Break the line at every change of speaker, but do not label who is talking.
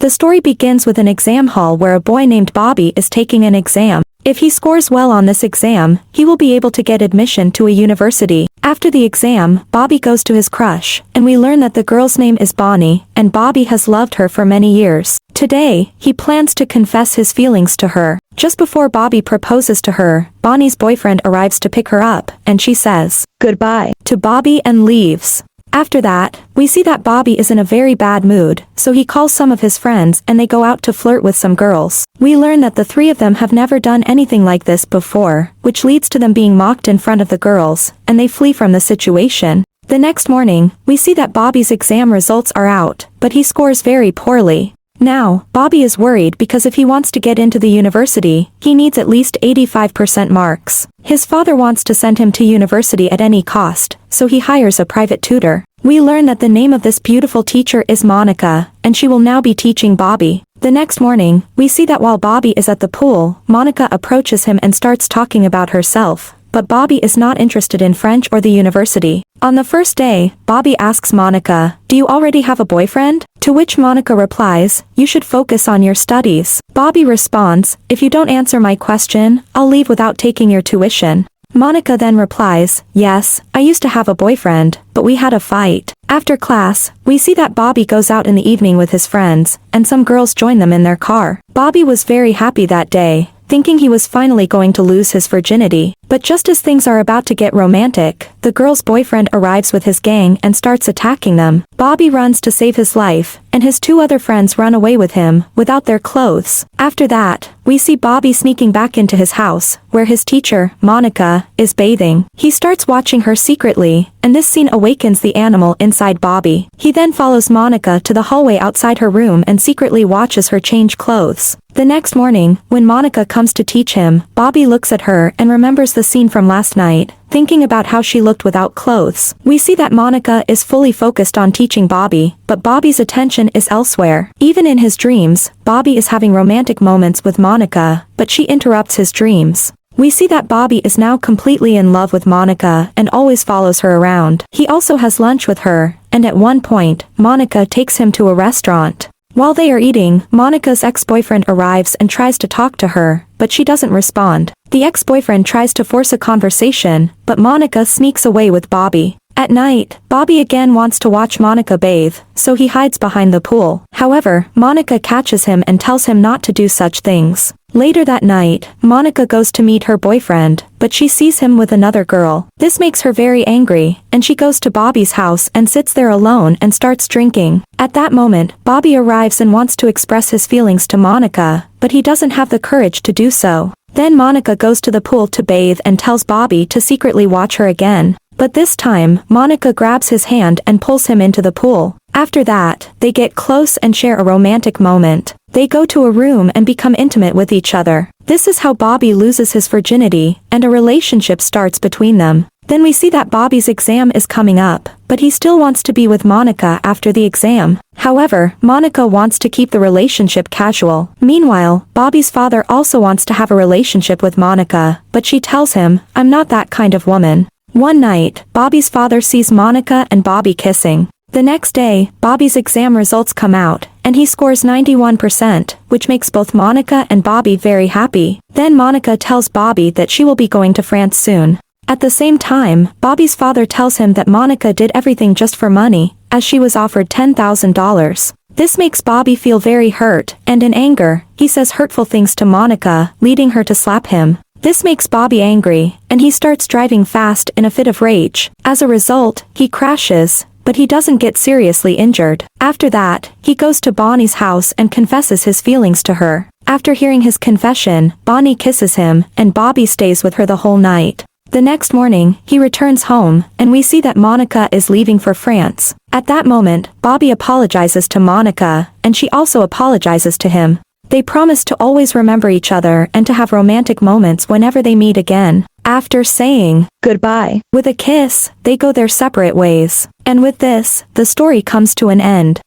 The story begins with an exam hall where a boy named Bobby is taking an exam. If he scores well on this exam, he will be able to get admission to a university. After the exam, Bobby goes to his crush, and we learn that the girl's name is Bonnie, and Bobby has loved her for many years. Today, he plans to confess his feelings to her. Just before Bobby proposes to her, Bonnie's boyfriend arrives to pick her up, and she says goodbye to Bobby and leaves. After that, we see that Bobby is in a very bad mood, so he calls some of his friends and they go out to flirt with some girls. We learn that the three of them have never done anything like this before, which leads to them being mocked in front of the girls, and they flee from the situation. The next morning, we see that Bobby's exam results are out, but he scores very poorly. Now, Bobby is worried because if he wants to get into the university, he needs at least 85% marks. His father wants to send him to university at any cost, so he hires a private tutor. We learn that the name of this beautiful teacher is Monica, and she will now be teaching Bobby. The next morning, we see that while Bobby is at the pool, Monica approaches him and starts talking about herself. But Bobby is not interested in French or the university. On the first day, Bobby asks Monica, "Do you already have a boyfriend?" To which Monica replies, "You should focus on your studies." Bobby responds, "If you don't answer my question, I'll leave without taking your tuition." Monica then replies, "Yes, I used to have a boyfriend, but we had a fight." After class, we see that Bobby goes out in the evening with his friends, and some girls join them in their car. Bobby was very happy that day, thinking he was finally going to lose his virginity. But just as things are about to get romantic, the girl's boyfriend arrives with his gang and starts attacking them. Bobby runs to save his life, and his two other friends run away with him, without their clothes. After that, we see Bobby sneaking back into his house, where his teacher, Monica, is bathing. He starts watching her secretly, and this scene awakens the animal inside Bobby. He then follows Monica to the hallway outside her room and secretly watches her change clothes. The next morning, when Monica comes to teach him, Bobby looks at her and remembers the scene from last night, thinking about how she looked without clothes. We see that Monica is fully focused on teaching Bobby, but Bobby's attention is elsewhere. Even in his dreams, Bobby is having romantic moments with Monica, but she interrupts his dreams. We see that Bobby is now completely in love with Monica and always follows her around. He also has lunch with her, and at one point, Monica takes him to a restaurant. While they are eating, Monica's ex-boyfriend arrives and tries to talk to her, but she doesn't respond. The ex-boyfriend tries to force a conversation, but Monica sneaks away with Bobby. At night, Bobby again wants to watch Monica bathe, so he hides behind the pool. However, Monica catches him and tells him not to do such things. Later that night, Monica goes to meet her boyfriend, but she sees him with another girl. This makes her very angry, and she goes to Bobby's house and sits there alone and starts drinking. At that moment, Bobby arrives and wants to express his feelings to Monica, but he doesn't have the courage to do so. Then Monica goes to the pool to bathe and tells Bobby to secretly watch her again. But this time, Monica grabs his hand and pulls him into the pool. After that, they get close and share a romantic moment. They go to a room and become intimate with each other. This is how Bobby loses his virginity, and a relationship starts between them. Then we see that Bobby's exam is coming up, but he still wants to be with Monica after the exam. However, Monica wants to keep the relationship casual. Meanwhile, Bobby's father also wants to have a relationship with Monica, but she tells him, "I'm not that kind of woman." One night, Bobby's father sees Monica and Bobby kissing. The next day, Bobby's exam results come out, and he scores 91%, which makes both Monica and Bobby very happy. Then Monica tells Bobby that she will be going to France soon. At the same time, Bobby's father tells him that Monica did everything just for money, as she was offered $10,000. This makes Bobby feel very hurt, and in anger, he says hurtful things to Monica, leading her to slap him. This makes Bobby angry, and he starts driving fast in a fit of rage. As a result, he crashes, but he doesn't get seriously injured. After that, he goes to Bonnie's house and confesses his feelings to her. After hearing his confession, Bonnie kisses him, and Bobby stays with her the whole night. The next morning, he returns home, and we see that Monica is leaving for France. At that moment, Bobby apologizes to Monica, and she also apologizes to him. They promise to always remember each other and to have romantic moments whenever they meet again. After saying goodbye with a kiss, they go their separate ways. And with this, the story comes to an end.